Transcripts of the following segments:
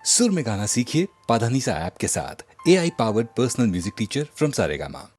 सुर में गाना सीखिए पाधानीसा ऐप के साथ। AI powered personal music teacher from Saregama.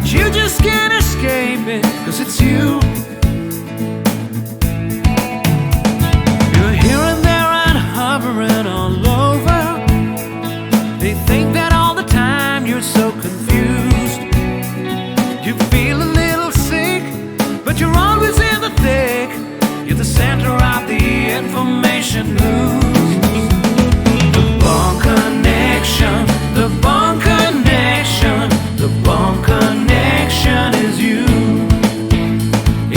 but you just can't escape it, 'cause it's you. You're here and there and hovering all over. They think that all the time you're so confused. You feel a little sick, but you're always in the thick. You're the center of the information news. The Bond Connection, the Bond Connection, the Bond Connection is you.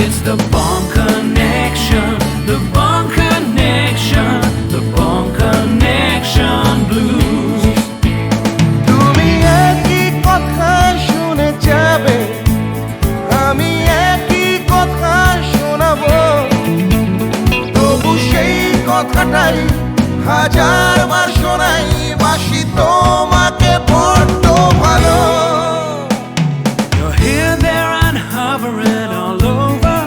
It's the Bond Connection, the Bond Connection, the Bond Connection blues. তুমি একই কথা শুনে যাবে, আমি একই কথা শোনাবো, তবু সেই কথাটাই হাজারবার শোনাই, বাসি তোমাকে বড্ড ভালো। You're here, there, and hovering all over.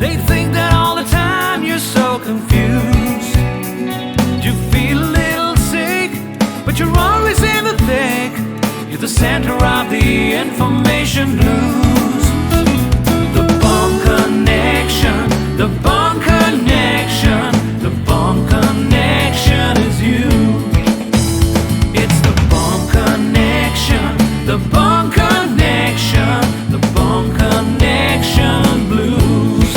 They think that all the time you're so confused. You feel a little sick, but you're always in the thick. You're the center of the information news. The Bond Connection, the Bond Connection, the Bond Connection is you. It's the Bond Connection, the Bond Connection, the Bond Connection blues.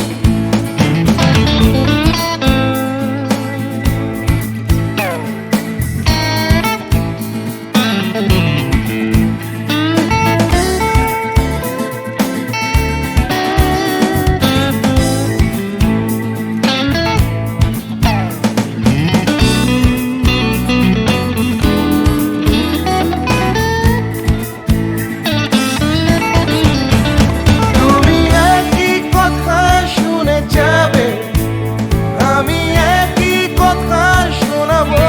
তুমি একই কথা শুনে যাবে, আমি একই কথা শোনাবো,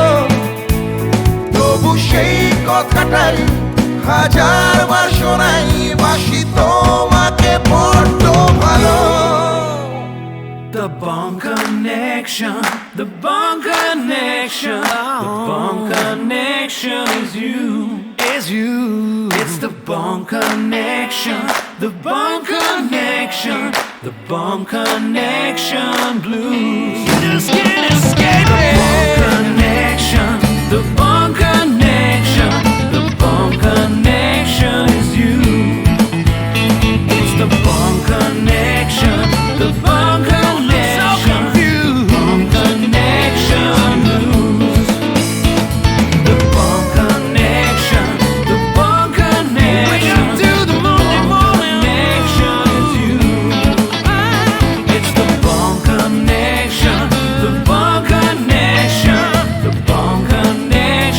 তবু সেই কথাটাই হাজারবার শোনাই, বাসি তোমাকে বড্ড ভালো। The Bond Connection, the Bond Connection, the Bond Connection is you, is you. It's the Bond Connection, the Bond Connection, the Bond Connection blues. You just can't escape it. The Bond Connection, the Bond Connection, the Bond Connection is you. It's the Bond Connection, the Bond Connection, Bond Connection blues. The Bond Connection, the Bond Connection, wake up to the morning connection is you. It's the Bond Connection, the Bond Connection, the Bond Connection.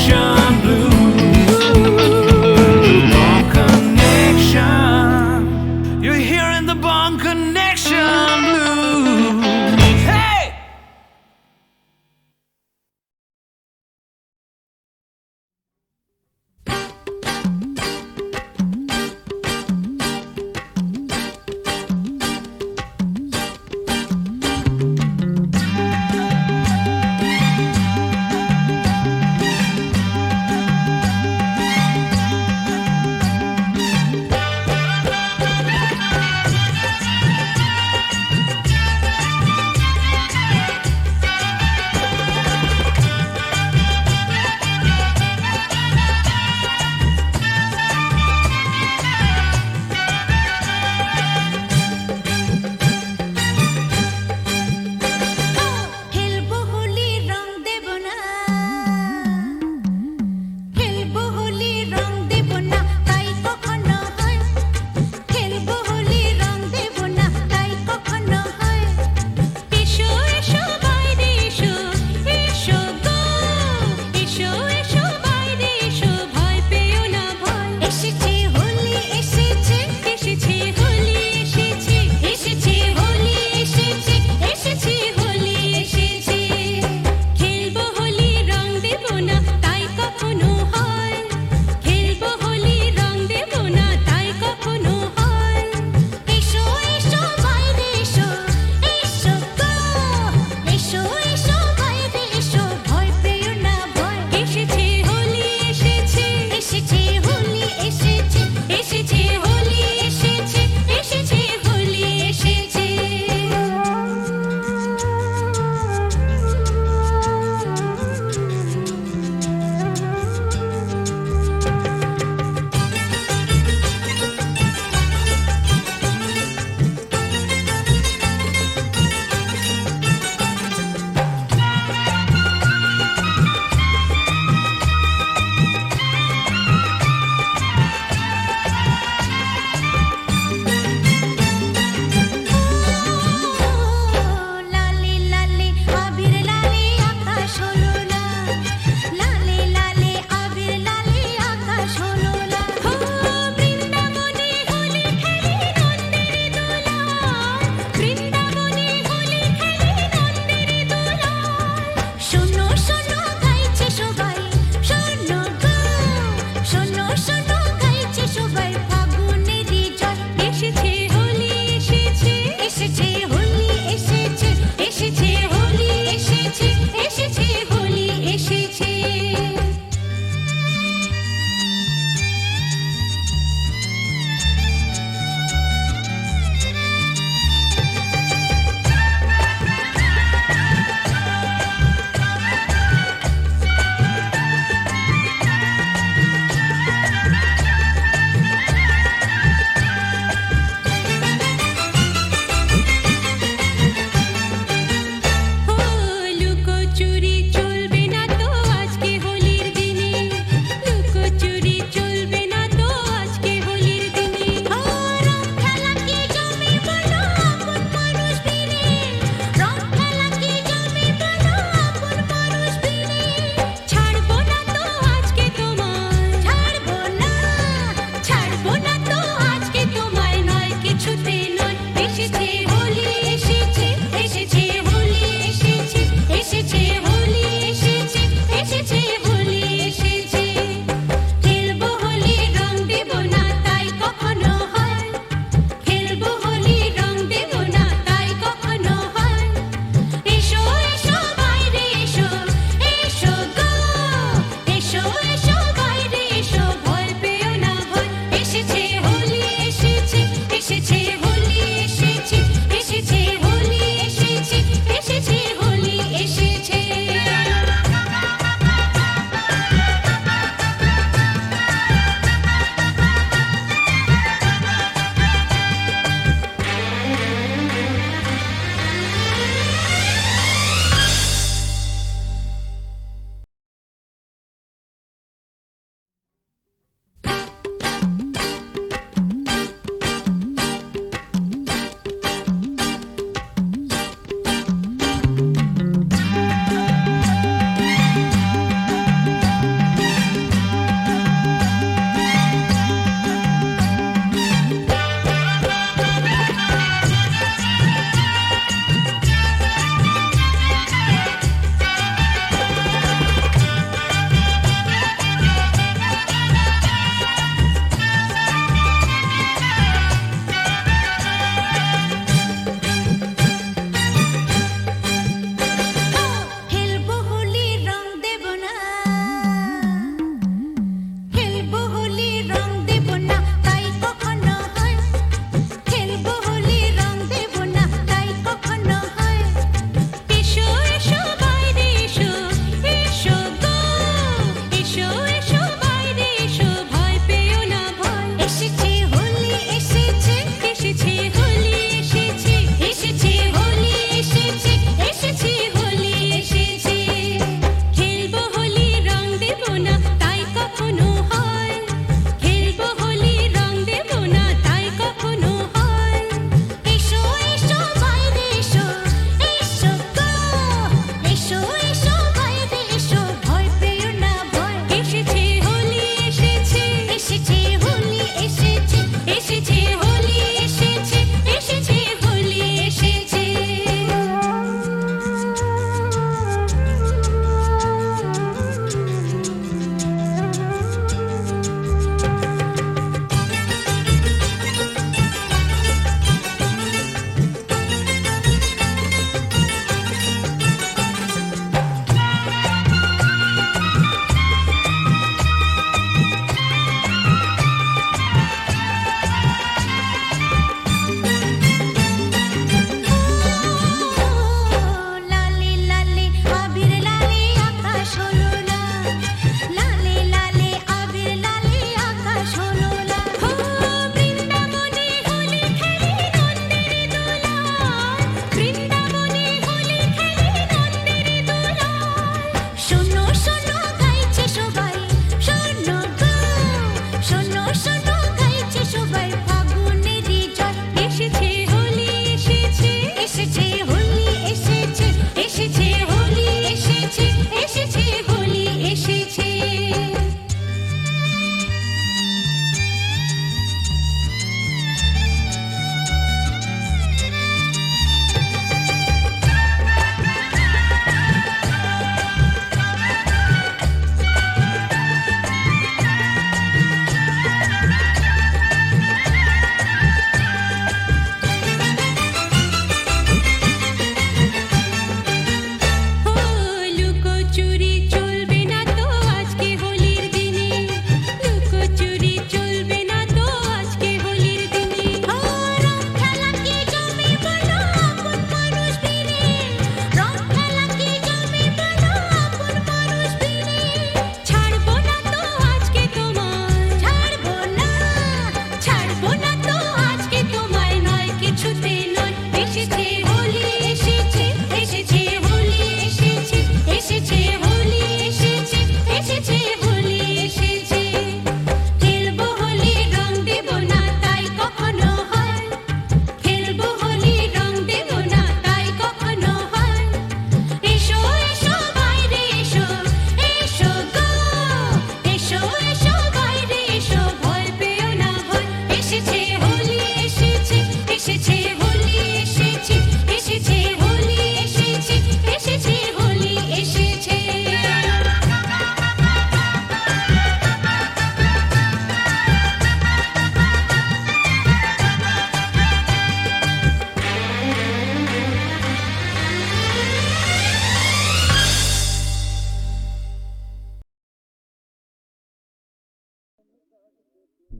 এসো এসো বাইরে এসো ভয় পেও না ভয় এসেছে হোলি এসেছে এসেছে হোলি এসেছে এসেছে হোলি এসেছে এসেছে হোলি এসেছে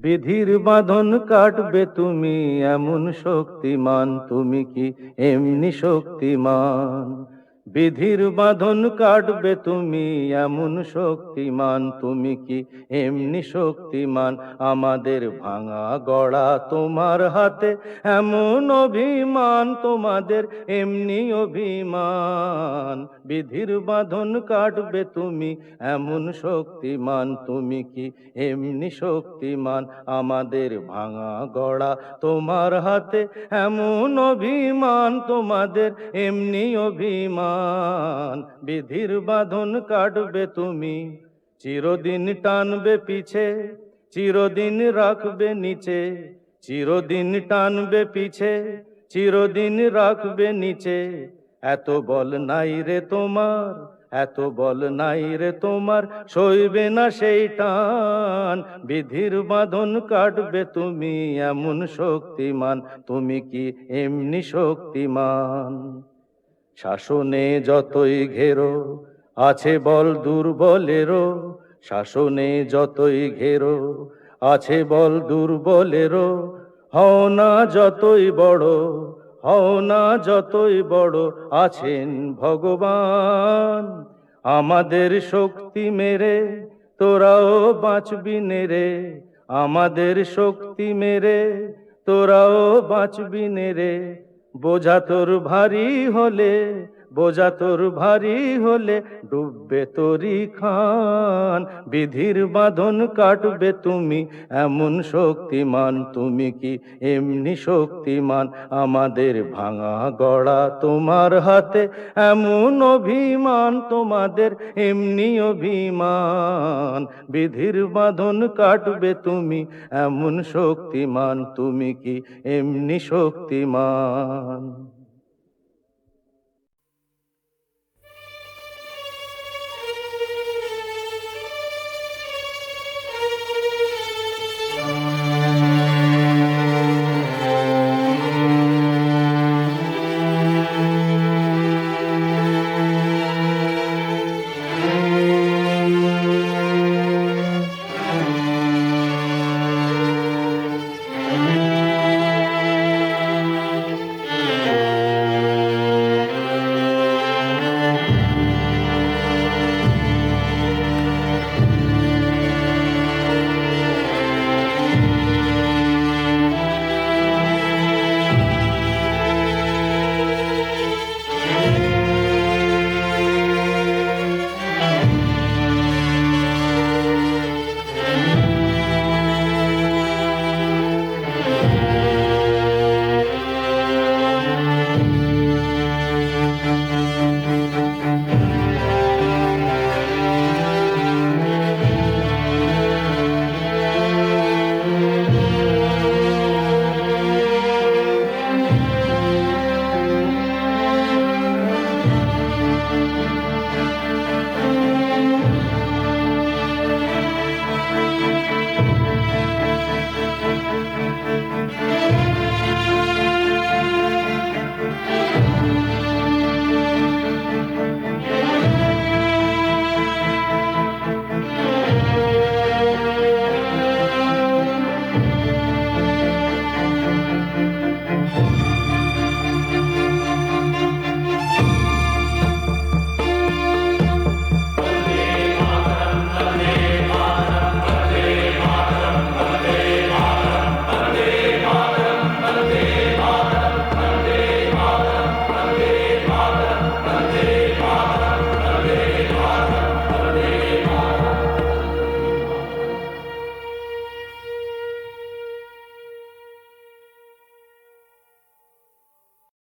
বিধির বাঁধন কাটবে তুমি এমন শক্তিমান, তুমি কি এমনি শক্তিমান? বিধির বাঁধন কাটবে তুমি এমন শক্তিমান, তুমি কি এমনি শক্তিমান? আমাদের ভাঙা গড়া তোমার হাতে এমন অভিমান, তোমাদের এমনি অভিমান। বিধির বাঁধন কাটবে তুমি এমন শক্তিমান, তুমি কি এমনি শক্তিমান? আমাদের ভাঙা গড়া তোমার হাতে এমন অভিমান, তোমাদের এমনি অভিমান। বিধির বাঁধন কাটবে তুমি, চিরদিন টানবে পিছে, চিরদিন রাখবে নিচে, চিরদিন টানবে পিছে, চিরদিন রাখবে নিচে। এত বল নাই রে তোমার, এত বল নাই রে তোমার, সইবে না সেই টান। বিধির বাঁধন কাটবে তুমি এমন শক্তিমান, তুমি কি এমনি শক্তিমান? শাসনে যতই ঘেরো আছে বল দুর্বলেরও, শাসনে যতই ঘেরো আছে বল দুর্বলেরও। হও না যতই বড়, হও না যতই বড়, আছেন ভগবান। আমাদের শক্তি মেরে তোরাও বাঁচবি নেরে, আমাদের শক্তি মেরে তোরাও বাঁচবি নেরে। বোঝা তোর ভারী হলে, বোঝা তোর ভারী হলে ডুববে তোরি খান। বিধির বাঁধন কাটবে তুমি এমন শক্তিমান, তুমি কি এমনি শক্তিমান? আমাদের ভাঙা গড়া তোমার হাতে এমন অভিমান, তোমাদের এমনি অভিমান। বিধির বাঁধন কাটবে তুমি এমন শক্তিমান, তুমি কি এমনি শক্তিমান?